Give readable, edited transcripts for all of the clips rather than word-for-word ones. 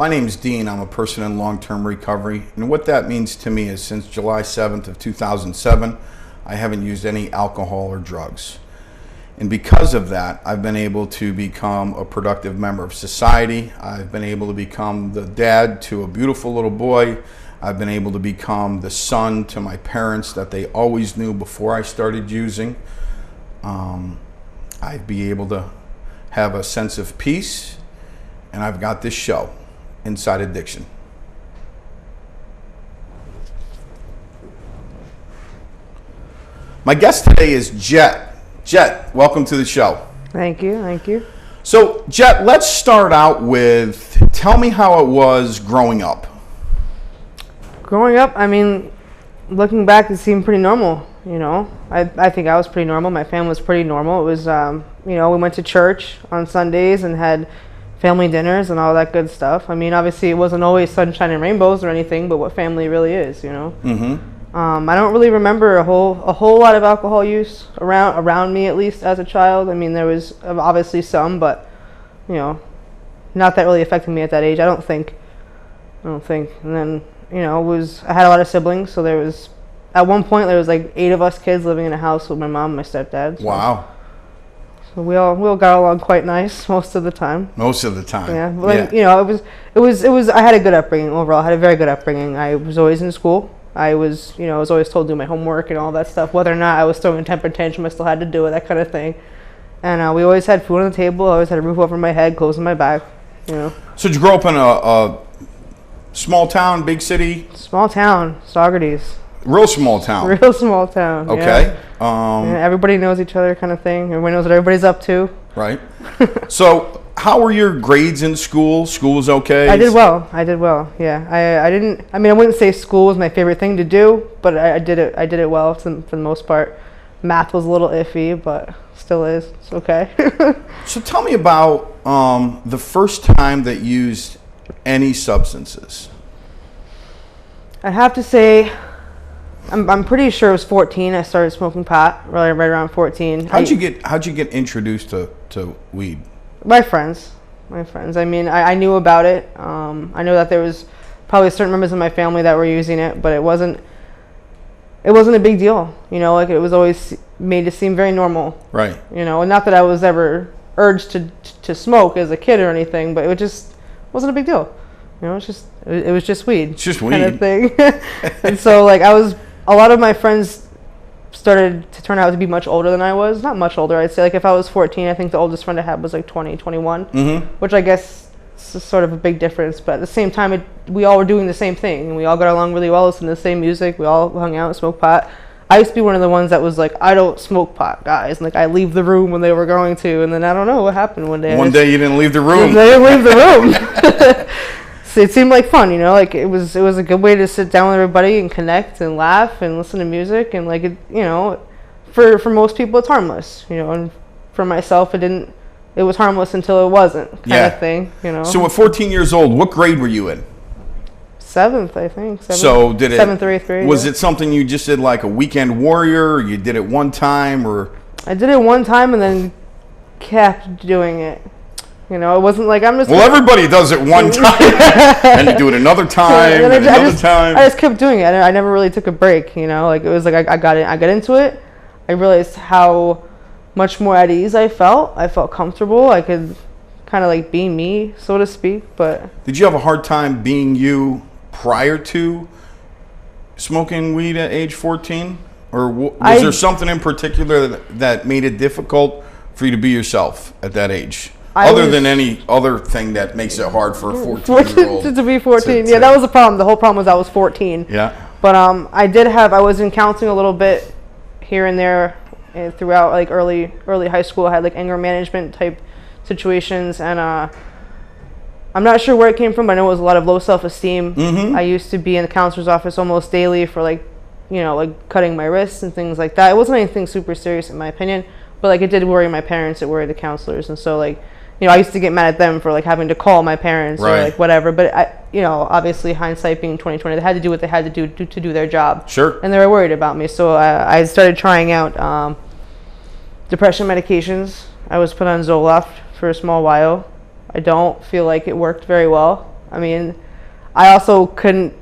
My name's Dean. I'm a person in long-term recovery. And what that means to me is since July 7th of 2007, I haven't used any alcohol or drugs. And because of that, I've been able to become a productive member of society. I've been able to become the dad to a beautiful little boy. I've been able to become the son to my parents that they always knew before I started using. I'd be able to have a sense of peace, and I've got this show, Inside Addiction. My guest today is Jett. Jett, welcome to the show. Thank you, thank you. So, Jett, let's start out with, tell me how it was growing up. Growing up, I mean, looking back, it seemed pretty normal, you know. I think I was pretty normal. My family was pretty normal. It was, you know, we went to church on Sundays and had family dinners and all that good stuff. I mean, obviously it wasn't always sunshine and rainbows or anything, but what family really is, you know. Mm-hmm. I don't really remember a whole lot of alcohol use around me, at least as a child. I mean, there was obviously some, but you know, not that really affected me at that age. I don't think. And then, you know, I had a lot of siblings, so there was at one point there was like 8 of us kids living in a house with my mom and my stepdad. So. Wow. So we all got along quite nice most of the time. Most of the time. Yeah, but you know, it was. I had a good upbringing overall. I had a very good upbringing. I was always in school. I was always told to do my homework and all that stuff. Whether or not I was throwing a temper tantrum, I still had to do it, that kind of thing. And we always had food on the table. I always had a roof over my head, clothes on my back. You know. So did you grow up in a small town, big city? Small town, Saugerties. Real small town. Real small town. Okay. Yeah, everybody knows each other, kind of thing. Everybody knows what everybody's up to. Right. So, how were your grades in school? School was okay? I did well. Yeah. I mean, I wouldn't say school was my favorite thing to do, but I did it well for the most part. Math was a little iffy, but still is. It's okay. So tell me about the first time that you used any substances. I'd have to say, I'm pretty sure it was 14. I started smoking pot right around 14. How'd you get introduced to weed? My friends. I mean, I knew about it. I know that there was probably certain members of my family that were using it, but it wasn't a big deal. You know, like it was always made to seem very normal. Right. You know, and not that I was ever urged to smoke as a kid or anything, but it just wasn't a big deal. You know, it was just weed. It's just weed. Kind of thing. And so, like, a lot of my friends started to turn out to be much older than I was. Not much older, I'd say. Like, if I was 14, I think the oldest friend I had was like 20, 21. Mm-hmm. Which I guess is sort of a big difference. But at the same time, we all were doing the same thing. And we all got along really well, listened to the same music. We all hung out and smoked pot. I used to be one of the ones that was like, I don't smoke pot, guys. And like, I leave the room when they were going to. And then I don't know what happened one day. One day you didn't leave the room. I didn't leave the room. So it seemed like fun, you know, like it was a good way to sit down with everybody and connect and laugh and listen to music, and like it, you know, for most people it's harmless, you know, and for myself it was harmless until it wasn't, kind of thing, you know. So at 14 years old, what grade were you in? 7th, I think. 7th, so did it 7th or 8th grade. Was it something you just did like a weekend warrior, or you did it one time, or? I did it one time and then kept doing it. You know, it wasn't like I'm just. Well, everybody does it one time, and you do it another time, and another time. I just kept doing it. I never really took a break. You know, like it was like I got into it. I realized how much more at ease I felt. I felt comfortable. I could kind of like be me, so to speak. But did you have a hard time being you prior to smoking weed at age 14, or was there something in particular that made it difficult for you to be yourself at that age? Other than any other thing that makes it hard for a 14-year-old to be 14. Yeah, that was the problem. The whole problem was I was 14. Yeah. But I was in counseling a little bit here and there throughout like early high school. I had like anger management type situations, and I'm not sure where it came from, but I know it was a lot of low self-esteem. Mm-hmm. I used to be in the counselor's office almost daily for like, you know, like cutting my wrists and things like that. It wasn't anything super serious in my opinion, but like it did worry my parents, it worried the counselors, and so like, you know, I used to get mad at them for like having to call my parents or like whatever. But I, you know, obviously hindsight being 2020, they had to do what they had to do to do their job. Sure. And they were worried about me, so I started trying out depression medications. I was put on Zoloft for a small while. I don't feel like it worked very well. I mean, I also couldn't.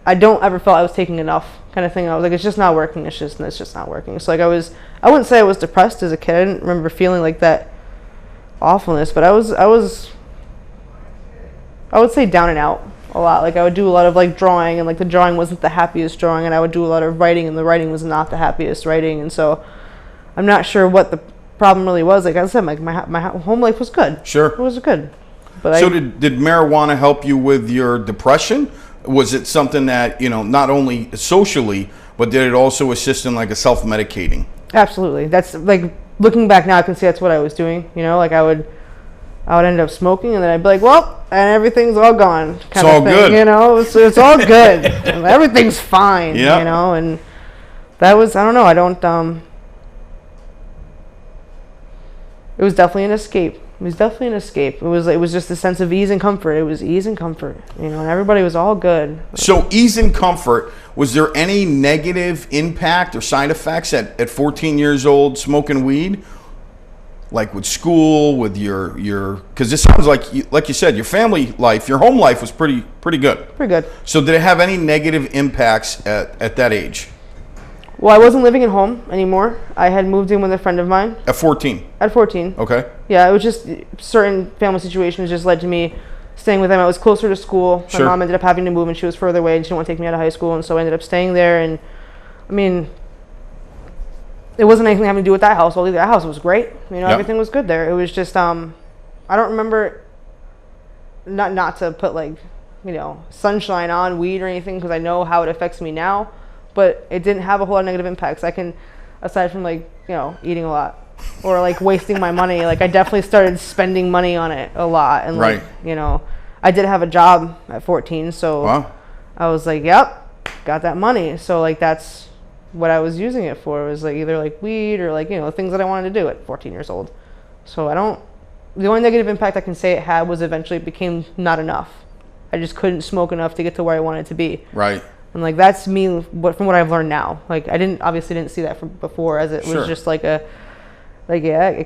I don't ever felt I was taking enough, kind of thing. I was like, it's just not working. It's just not working. So like I wouldn't say I was depressed as a kid. I didn't remember feeling like that awfulness, but I would say down and out a lot. Like I would do a lot of like drawing, and like the drawing wasn't the happiest drawing, and I would do a lot of writing, and the writing was not the happiest writing. And so I'm not sure what the problem really was. Like I said, like my home life was good. Sure. It was good. But so did marijuana help you with your depression? Was it something that, not only socially, but did it also assist in like a self-medicating? Absolutely. That's like, looking back now, I can see that's what I was doing. Like I would end up smoking, and then I'd be like, well, and everything's all gone. It's all good. It's all good. Everything's fine. Yep. And that was, I don't know. It was definitely an escape. It was just a sense of ease and comfort. It was ease and comfort, and everybody was all good. So ease and comfort, was there any negative impact or side effects at 14 years old smoking weed? Like with school, with your because this sounds like you said, your family life, your home life was pretty good. Pretty good. So did it have any negative impacts at that age? Well, I wasn't living at home anymore. I had moved in with a friend of mine. At 14? At 14. Okay. Yeah, it was just certain family situations just led to me staying with them. I was closer to school. Sure. My mom ended up having to move, and she was further away, and she didn't want to take me out of high school, and so I ended up staying there. And I mean, it wasn't anything having to do with that household either. That house was great. Yep. Everything was good there. It was just, I don't remember, not to put like, sunshine on weed or anything, because I know how it affects me now. But it didn't have a whole lot of negative impacts. Aside from like, eating a lot or like wasting my money, like I definitely started spending money on it a lot. And right. like, I did have a job at 14. So wow. I was like, yep, got that money. So like, that's what I was using it for. It was like either like weed or like, things that I wanted to do at 14 years old. So the only negative impact I can say it had was eventually it became not enough. I just couldn't smoke enough to get to where I wanted to be. Right. And like that's me from what I've learned now. Like I obviously didn't see that from before, as it Sure. was just like it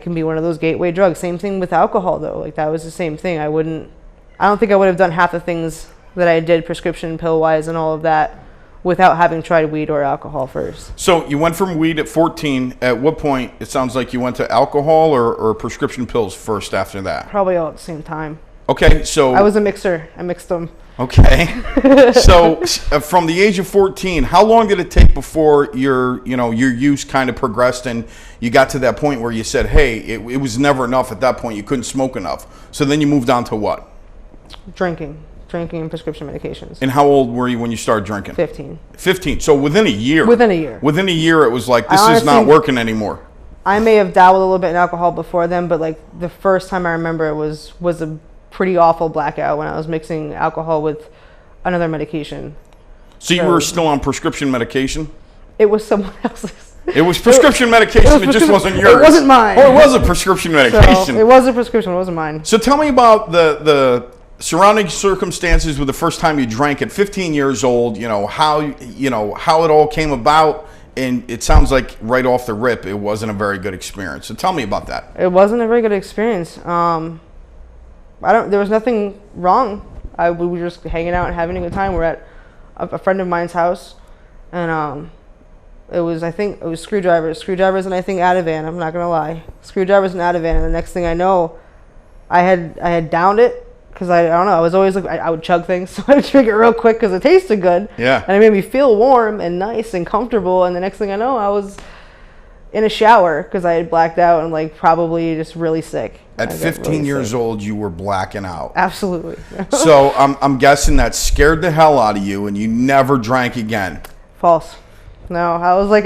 can be one of those gateway drugs. Same thing with alcohol though. Like that was the same thing. I don't think I would have done half the things that I did prescription pill wise and all of that without having tried weed or alcohol first. So you went from weed at 14. At what point, it sounds like you went to alcohol or prescription pills first after that? Probably all at the same time. Okay, so I was a mixer. I mixed them. Okay. So from the age of 14, how long did it take before your use kind of progressed and you got to that point where you said, hey, it was never enough at that point. You couldn't smoke enough. So then you moved on to what? Drinking and prescription medications. And how old were you when you started drinking? 15. 15. So within a year. Within a year, it was like, this is not working anymore. I may have dabbled a little bit in alcohol before then, but like the first time I remember it was a pretty awful blackout when I was mixing alcohol with another medication. So you were still on prescription medication? It was someone else's. It was prescription medication. It just wasn't yours. It wasn't mine. Or it was a prescription medication. So it was a prescription. It wasn't mine. So tell me about the surrounding circumstances with the first time you drank at 15 years old. How it all came about. And it sounds like right off the rip, it wasn't a very good experience. So tell me about that. It wasn't a very good experience. There was nothing wrong. We were just hanging out and having a good time. We're at a friend of mine's house, and it was screwdrivers, and I think Ativan. I'm not gonna lie, screwdrivers and Ativan. And the next thing I know, I had downed it because I don't know. I was always I would chug things, so I would drink it real quick because it tasted good. Yeah. And it made me feel warm and nice and comfortable. And the next thing I know, I was in a shower because I had blacked out and like probably just really sick. At 15 years old, you were blacking out. Absolutely. So I'm guessing that scared the hell out of you and you never drank again. False. No, I was like,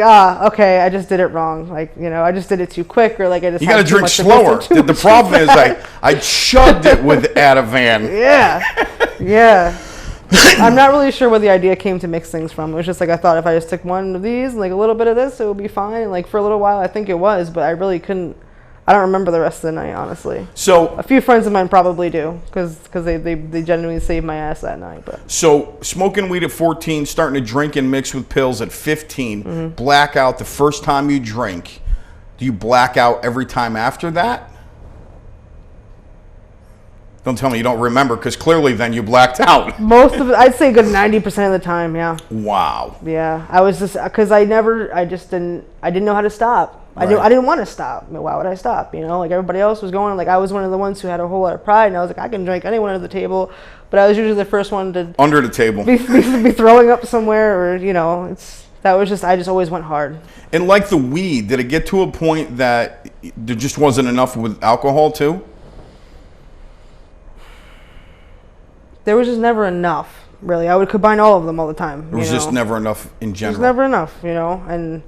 okay, I just did it wrong. Like, I just did it too quick, or like I just. You got to drink slower. The problem is I chugged it with Ativan. Yeah. I'm not really sure where the idea came to mix things from. It was just like I thought if I just took one of these and like a little bit of this, it would be fine. And like for a little while, I think it was, but I really couldn't. I don't remember the rest of the night, honestly. So a few friends of mine probably do, because they genuinely saved my ass that night. But so smoking weed at 14, starting to drink and mix with pills at 15, blackout the first time you drink. Do you black out every time after that? Don't tell me you don't remember, because clearly then you blacked out. Most of it, I'd say a good 90% of the time, yeah. Wow. Yeah, I was just, because I didn't know how to stop. I didn't want to stop. Why would I stop? You know, like everybody else was going. Like I was one of the ones who had a whole lot of pride, and I was like, I can drink anyone at the table, but I was usually the first one to Under the table. be throwing up somewhere, or you know, I just always went hard. And like the weed, did it get to a point that there just wasn't enough with alcohol too? There was just never enough, really. I would combine all of them all the time. It was just never enough in general. It was never enough, you know, and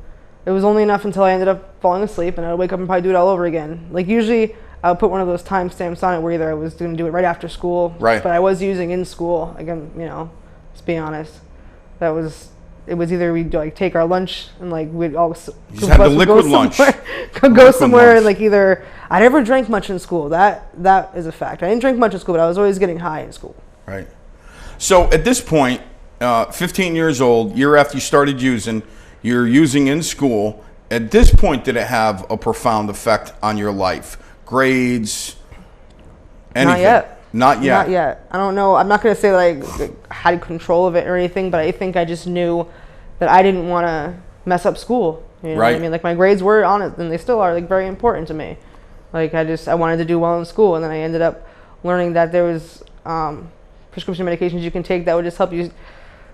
it was only enough until I ended up falling asleep, and I'd wake up and probably do it all over again. Like usually, I would put one of those timestamps on it where either I was going to do it right after school, right? But I was using in school. Again, you know, let's be honest. It was either we'd like take our lunch and like we'd all you just had the liquid lunch. Go somewhere and like either I never drank much in school. That is a fact. I didn't drink much in school, but I was always getting high in school. Right. So at this point, 15 years old, year after you started using, you're using in school. At this point, did it have a profound effect on your life? Grades? Anything? Not yet. Not yet? Not yet. I don't know. I'm not going to say that I had control of it or anything, but I think I just knew that I didn't want to mess up school. You know what I mean? Like my grades were on it, and they still are like very important to me. Like I wanted to do well in school, and then I ended up learning that there was prescription medications you can take that would just help you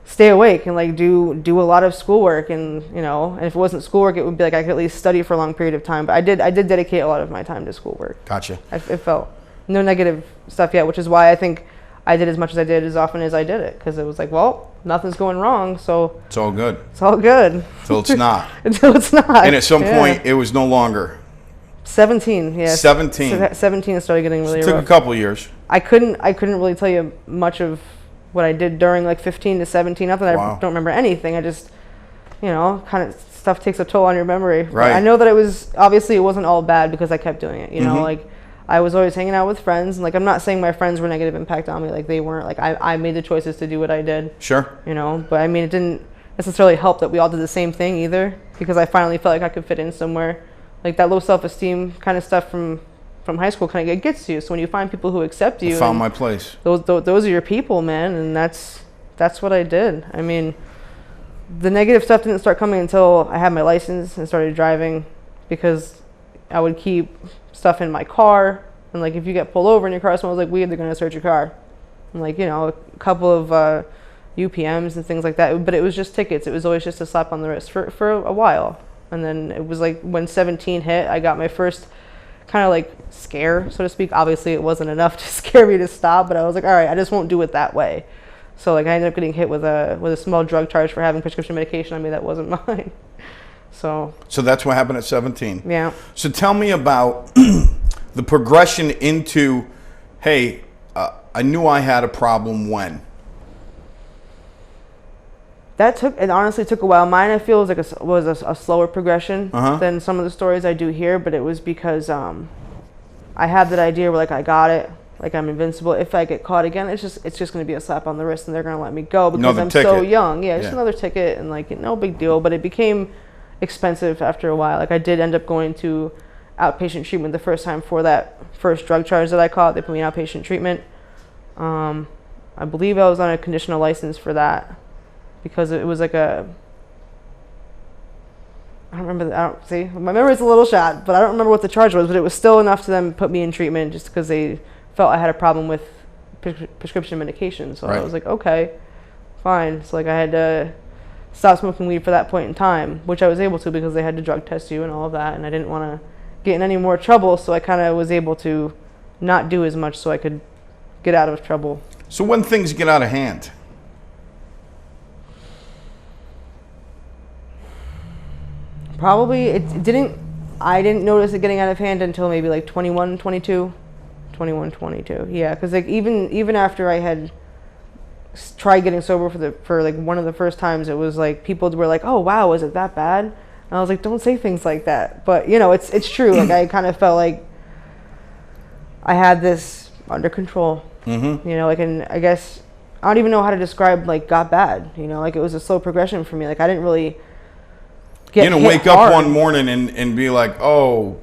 stay awake and like do a lot of schoolwork, and you know, and if it wasn't schoolwork, it would be like I could at least study for a long period of time. But I did dedicate a lot of my time to schoolwork. Gotcha. It felt no negative stuff yet, which is why I think I did as much as I did as often as I did it, because it was like, well, nothing's going wrong, so it's all good. It's all good Until it's not. Until it's not. And at some point, it was no longer. 17, yeah. 17. 17 started getting really rough. It took a couple years. I couldn't really tell you much of what I did during like 15 to 17. Not that I don't remember anything. I just, you know, kind of stuff takes a toll on your memory. Right. I know that it wasn't all bad because I kept doing it. You know, like I was always hanging out with friends. And like I'm not saying my friends were negative impact on me. Like they weren't. Like I made the choices to do what I did. Sure. You know, but I mean it didn't necessarily help that we all did the same thing either, because I finally felt like I could fit in somewhere. Like that low self-esteem kind of stuff from high school kind of gets to you. So when you find people who accept you, I found my place. Those are your people, man, and that's what I did. I mean, the negative stuff didn't start coming until I had my license and started driving, because I would keep stuff in my car, and like if you get pulled over and your car smells like weed, they're gonna search your car, and like, you know, a couple of UPMs and things like that. But it was just tickets. It was always just a slap on the wrist for a while. And then it was like when 17 hit, I got my first kind of like scare, so to speak. Obviously, it wasn't enough to scare me to stop, but I was like, all right, I just won't do it that way. So like I ended up getting hit with a small drug charge for having prescription medication on me that wasn't mine. So that's what happened at 17. Yeah. So tell me about the progression into, hey, I knew I had a problem when. It honestly took a while. Mine, I feel, was a slower progression than some of the stories I do here, but it was because I had that idea where like I got it, like I'm invincible. If I get caught again, it's just going to be a slap on the wrist, and they're going to let me go because I'm so young. Yeah, just another ticket, and like no big deal. But it became expensive after a while. Like I did end up going to outpatient treatment the first time for that first drug charge that I caught. They put me in outpatient treatment. I believe I was on a conditional license for that, because it was like I don't remember. See, my memory's a little shot, but I don't remember what the charge was. But it was still enough to them put me in treatment just because they felt I had a problem with prescription medication. So I was like, okay, fine. So like I had to stop smoking weed for that point in time, which I was able to because they had to drug test you and all of that, and I didn't want to get in any more trouble. So I kind of was able to not do as much so I could get out of trouble. So when things get out of hand? Probably I didn't notice it getting out of hand until maybe like 21, 22. Yeah, because like even after I had tried getting sober for like one of the first times, it was like people were like, "Oh wow, is it that bad?" And I was like, "Don't say things like that." But you know, it's true. Like I kind of felt like I had this under control. You know, like, and I guess I don't even know how to describe like got bad. You know, like it was a slow progression for me. Like I didn't really get hit wake hard. up one morning and be like, "Oh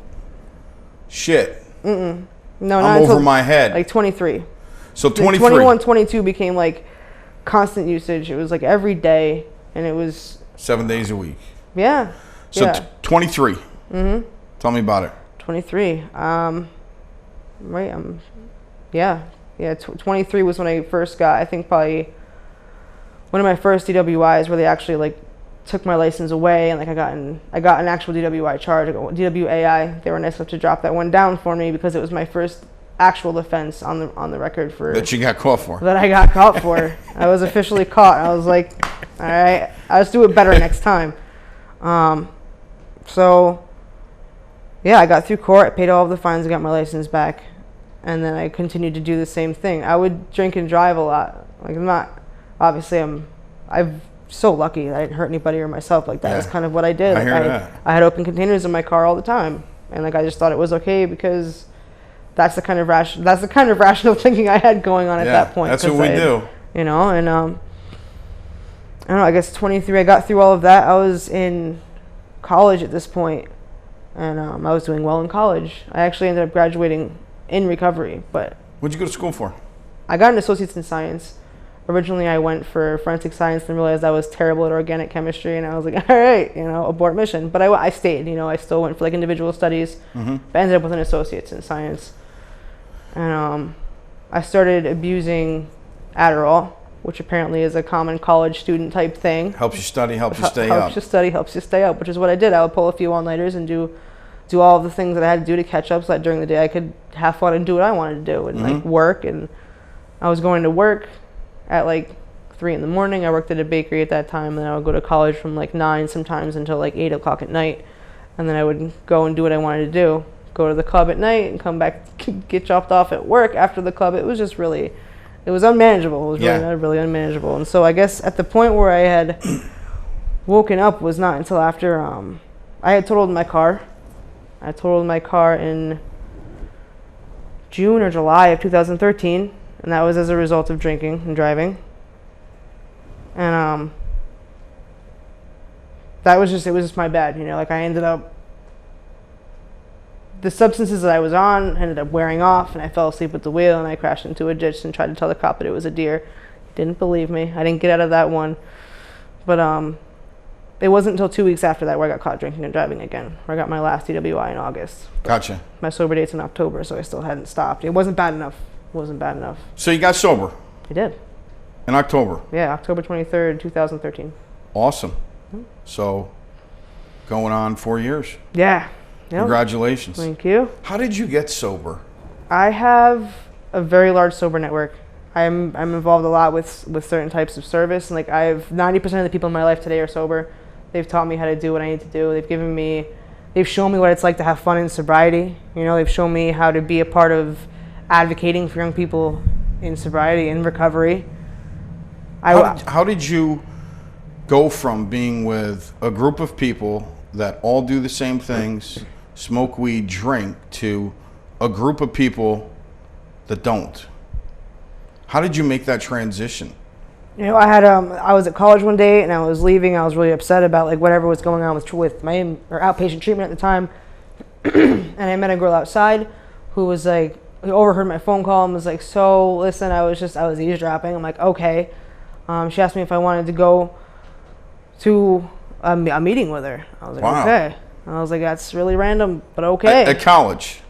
shit." No, I'm over my head. Like 23. So 23. 21, 22 became like constant usage. It was like every day, and it was 7 days a week. Yeah. So yeah. 23. Mm-hmm. Tell me about it. 23. Right. Yeah. 23 was when I first got, I think probably one of my first DWIs where they actually like took my license away, and like I got an actual DWI charge. I got DWAI. They were nice enough to drop that one down for me because it was my first actual offense on the record for that you got caught for. That I got caught for. I was officially caught. I was like, all right, I'll just do it better next time. So yeah, I got through court. I paid all of the fines. I got my license back, and then I continued to do the same thing. I would drink and drive a lot. Like I'm so lucky that I didn't hurt anybody or myself. Like that is kind of what I did. I hear that. I had open containers in my car all the time, and like I just thought it was okay because that's the kind of rational thinking I had going on at that point. That's what we do. You know, and I don't know. I guess 23. I got through all of that. I was in college at this point, and I was doing well in college. I actually ended up graduating in recovery. But what'd you go to school for? I got an associate's in science. Originally, I went for forensic science and realized I was terrible at organic chemistry, and I was like, all right, abort mission. But I stayed, I still went for like individual studies, but ended up with an associate's in science. And I started abusing Adderall, which apparently is a common college student type thing. Helps you study, helps you stay up. Helps you study, helps you stay up, which is what I did. I would pull a few all-nighters and do all of the things that I had to do to catch up so that during the day I could have fun and do what I wanted to do and like work. And I was going to work at like 3 a.m. I worked at a bakery at that time, and I would go to college from like 9 sometimes until like 8 o'clock at night. And then I would go and do what I wanted to do. Go to the club at night and come back, get dropped off at work after the club. It was just really, it was unmanageable. It was really unmanageable. And so I guess at the point where I had woken up was not until after I had totaled my car. I totaled my car in June or July of 2013. And that was as a result of drinking and driving. And it was just my bad, like I ended up, the substances that I was on ended up wearing off, and I fell asleep at the wheel, and I crashed into a ditch and tried to tell the cop that it was a deer. He didn't believe me. I didn't get out of that one. But it wasn't until 2 weeks after that where I got caught drinking and driving again, where I got my last DWI in August. Gotcha. My sober date's in October, so I still hadn't stopped. It wasn't bad enough. So you got sober? I did. In October? Yeah, October 23rd, 2013. Awesome. So, going on 4 years. Yeah. Yep. Congratulations. Thank you. How did you get sober? I have a very large sober network. I'm involved a lot with certain types of service, and like I have 90% of the people in my life today are sober. They've taught me how to do what I need to do. They've shown me what it's like to have fun in sobriety. They've shown me how to be a part of advocating for young people in sobriety and recovery. How did you go from being with a group of people that all do the same things, smoke weed, drink, to a group of people that don't? How did you make that transition? I was at college one day and I was leaving. I was really upset about like whatever was going on with my outpatient treatment at the time. And I met a girl outside who was like, he overheard my phone call and was like, so listen, I was eavesdropping. I'm like, okay. She asked me if I wanted to go to a meeting with her. I was like, wow. Okay. I was like, that's really random, but okay. At college?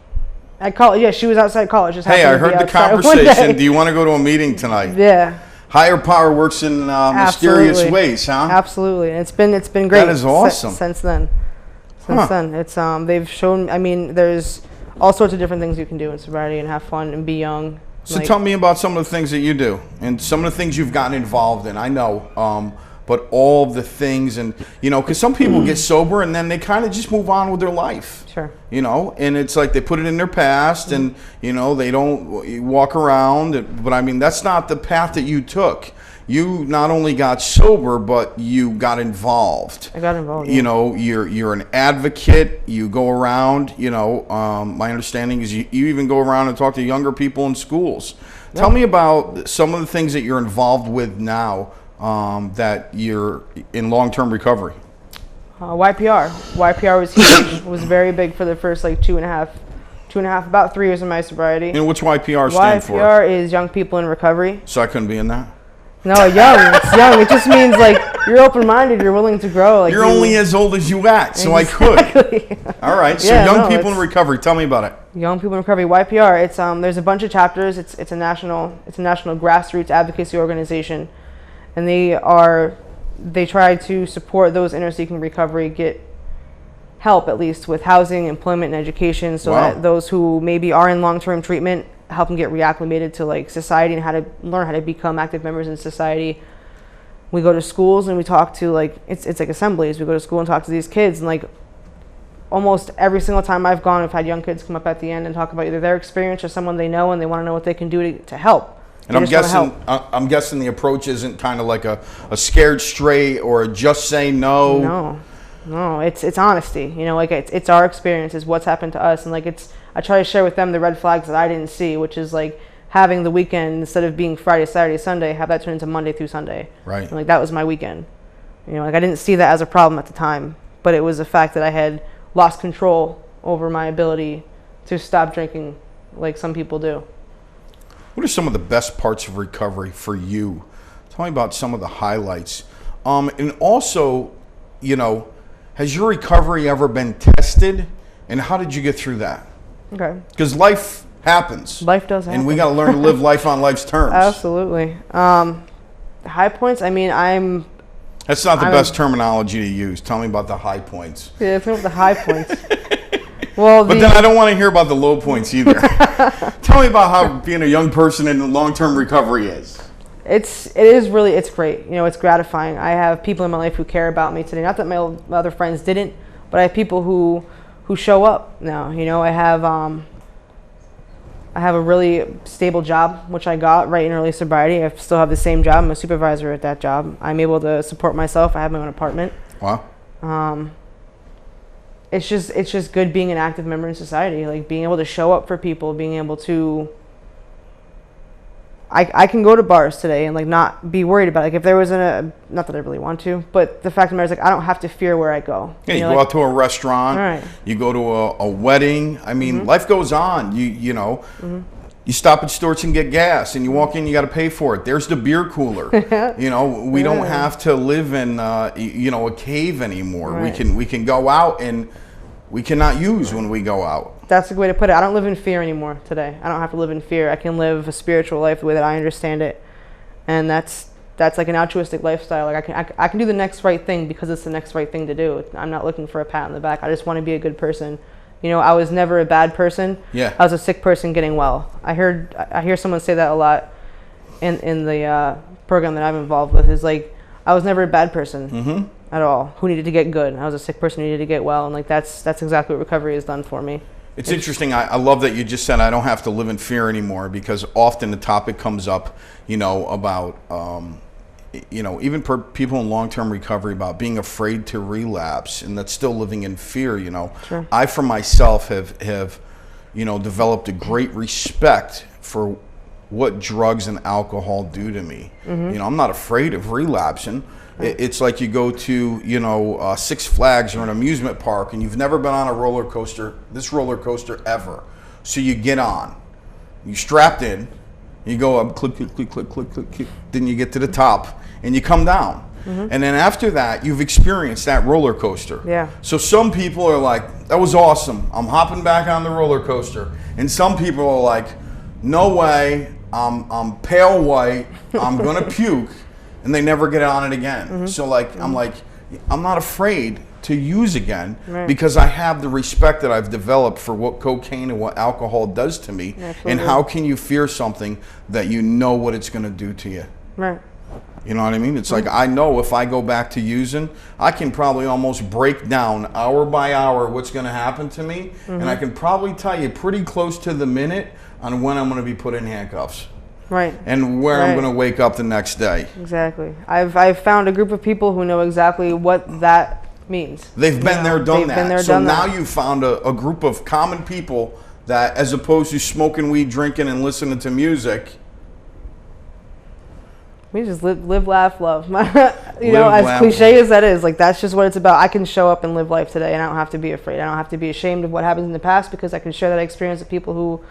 At college, yeah, she was outside college. Hey, I heard the conversation. Do you want to go to a meeting tonight? Yeah. Higher power works in mysterious ways, huh? Absolutely. And it's been great. That is awesome. Since then. It's they've shown, there's all sorts of different things you can do in sobriety and have fun and be young. So tell me about some of the things that you do and some of the things you've gotten involved in. I know, but all the things, and because some people get sober and then they kind of just move on with their life. Sure. And it's like they put it in their past, and they don't walk around. But that's not the path that you took. You not only got sober, but you got involved. I got involved. Yeah. You're an advocate. You go around. My understanding is you even go around and talk to younger people in schools. Yeah. Tell me about some of the things that you're involved with now that you're in long-term recovery. YPR was huge. Was very big for the first like two and a 2.5, about 3 years in my sobriety. And what's YPR stand for? YPR is Young People in Recovery. So I couldn't be in that? No, young. It's young. It just means like you're open-minded. You're willing to grow. Like you're only as old as you act, so exactly. I could. All right. So Yeah, Young People in Recovery. Tell me about it. Young People in Recovery, YPR. It's there's a bunch of chapters. It's a national grassroots advocacy organization, and they try to support those seeking recovery get help at least with housing, employment, and education, so that those who maybe are in long-term treatment help them get reacclimated to like society and how to learn how to become active members in society. We go to schools and we talk to like it's like assemblies. We go to school and talk to these kids, and like almost every single time I've gone, I've had young kids come up at the end and talk about either their experience or someone they know, and they want to know what they can do to help. And I'm guessing the approach isn't kind of like a scared straight or a just say no. No, it's honesty. You know, like it's our experiences, what's happened to us, and like I try to share with them the red flags that I didn't see, which is like having the weekend instead of being Friday, Saturday, Sunday, have that turn into Monday through Sunday. Right. And like that was my weekend. You know, like I didn't see that as a problem at the time, but it was the fact that I had lost control over my ability to stop drinking, like some people do. What are some of the best parts of recovery for you? Tell me about some of the highlights. And also, you know, has your recovery ever been tested? And how did you get through that? Okay. Because life happens. Life does happen. And we got to learn to live life on life's terms. Absolutely. High points, I mean, That's not the best terminology to use. Tell me about the high points. Yeah, tell me about the high points. Well, but then I don't want to hear about the low points either. Tell me about how being a young person in long-term recovery is. It is really, it's great. You know, it's gratifying. I have people in my life who care about me today. Not that my other friends didn't, but I have people who show up now. You know, I have a really stable job, which I got right in early sobriety. I still have the same job. I'm a supervisor at that job. I'm able to support myself. I have my own apartment. Wow. It's just good being an active member in society, like being able to show up for people, being able to. I can go to bars today and like not be worried about it. Like if there was not that I really want to, but the fact of the matter is like I don't have to fear where I go. Yeah, you go out to a restaurant, right. You go to a wedding. I mean, life goes on. You know, you stop at stores and get gas, and you walk in, you got to pay for it. There's the beer cooler. You know, we don't have to live in a cave anymore. Right. We can go out, and we cannot use when we go out. That's a good way to put it. I don't live in fear anymore today. I don't have to live in fear. I can live a spiritual life the way that I understand it, and that's like an altruistic lifestyle. Like I can do the next right thing because it's the next right thing to do. I'm not looking for a pat on the back. I just want to be a good person. You know, I was never a bad person. Yeah. I was a sick person getting well. I hear someone say that a lot in the program that I'm involved with. Is like I was never a bad person at all who needed to get good. I was a sick person who needed to get well, and like that's exactly what recovery has done for me. It's interesting. I love that you just said I don't have to live in fear anymore, because often the topic comes up, you know, about, even for people in long-term recovery, about being afraid to relapse, and that's still living in fear, you know. Sure. I, for myself, have developed a great respect for what drugs and alcohol do to me. You know, I'm not afraid of relapsing. It's like you go to, Six Flags or an amusement park, and you've never been on this roller coaster ever. So you get on, you strapped in, you go up, click, click, click, click, click, click, click. Then you get to the top, and you come down. And then after that, you've experienced that roller coaster. Yeah. So some people are like, that was awesome, I'm hopping back on the roller coaster. And some people are like, no way, I'm pale white, I'm gonna puke. And they never get on it again. So like, I'm not afraid to use again, because I have the respect that I've developed for what cocaine and what alcohol does to me. Absolutely. And how can you fear something that you know what it's going to do to you? Right. You know what I mean? It's like, I know if I go back to using, I can probably almost break down hour by hour what's going to happen to me. And I can probably tell you pretty close to the minute on when I'm going to be put in handcuffs. Right. And where I'm going to wake up the next day. Exactly. I've found a group of people who know exactly what that means. They've been there, done that. Been there, so done now that. you've found a group of common people that, as opposed to smoking weed, drinking, and listening to music, We just live, laugh, love. You Live, know, as laugh, cliche as that is, like that's just what it's about. I can show up and live life today, and I don't have to be afraid. I don't have to be ashamed of what happened in the past because I can share that experience with people who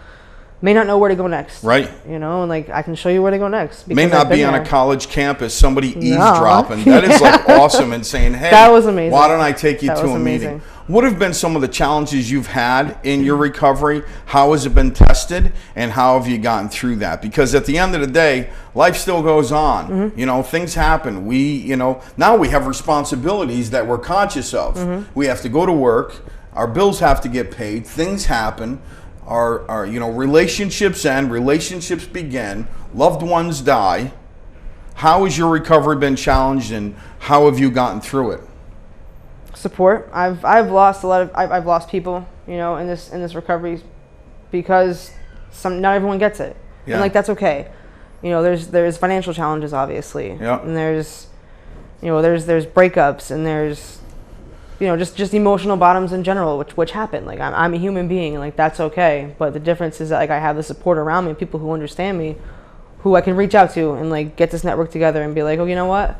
may not know where to go next. Right. You know, and like I can show you where to go next. May because not I've been be on there. a college campus, somebody eavesdropping. That is like awesome and saying, hey, That was amazing. why don't I take you That to was a amazing. meeting? What have been some of the challenges you've had in your recovery? How has it been tested? And how have you gotten through that? Because at the end of the day, life still goes on. Mm-hmm. You know, things happen. Now we have responsibilities that we're conscious of. Mm-hmm. We have to go to work. Our bills have to get paid. Things happen. Our relationships end, relationships begin, loved ones die. How has your recovery been challenged, and how have you gotten through it? Support. I've lost I've lost people, you know, in this recovery because not everyone gets it. Yeah. And like that's okay. You know, there's financial challenges obviously. Yeah. And there's breakups, and there's just emotional bottoms in general, which happen. Like I'm a human being, and like that's okay. But the difference is that like I have the support around me, people who understand me, who I can reach out to and like get this network together and be like, oh, you know what,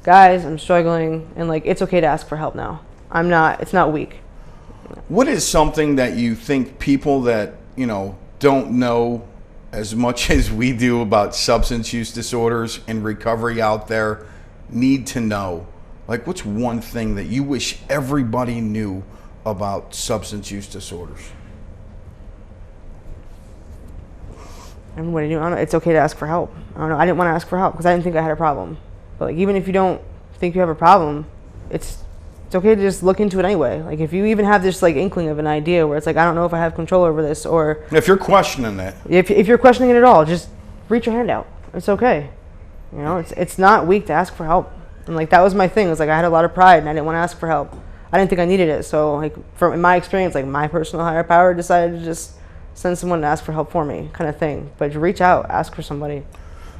guys, I'm struggling, and like it's okay to ask for help now. It's not weak. What is something that you think people that don't know as much as we do about substance use disorders and recovery out there need to know? Like, what's one thing that you wish everybody knew about substance use disorders? Everybody knew. I don't know, it's okay to ask for help. I don't know. I didn't want to ask for help because I didn't think I had a problem. But like, even if you don't think you have a problem, it's okay to just look into it anyway. Like, if you even have this like inkling of an idea where it's like, I don't know if I have control over this, or If you're questioning it, if you're questioning it at all, just reach your hand out. It's okay. You know, it's not weak to ask for help. And like that was my thing. It was like I had a lot of pride and I didn't want to ask for help. I didn't think I needed it. So like in my experience, like my personal higher power decided to just send someone to ask for help for me, kind of thing. But reach out, ask for somebody.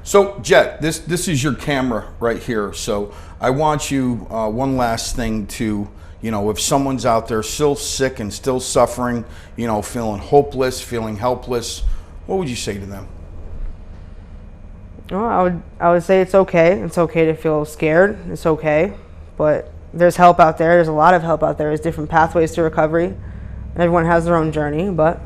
So, Jett, this is your camera right here. So I want you, one last thing to, if someone's out there still sick and still suffering, feeling hopeless, feeling helpless, what would you say to them? Well, I would say it's okay. It's okay to feel scared. It's okay. But there's help out there. There's a lot of help out there. There's different pathways to recovery. And everyone has their own journey. But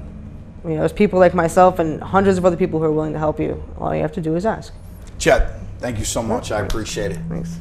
there's people like myself and hundreds of other people who are willing to help you. All you have to do is ask. Jett, thank you so much. I appreciate it. Thanks.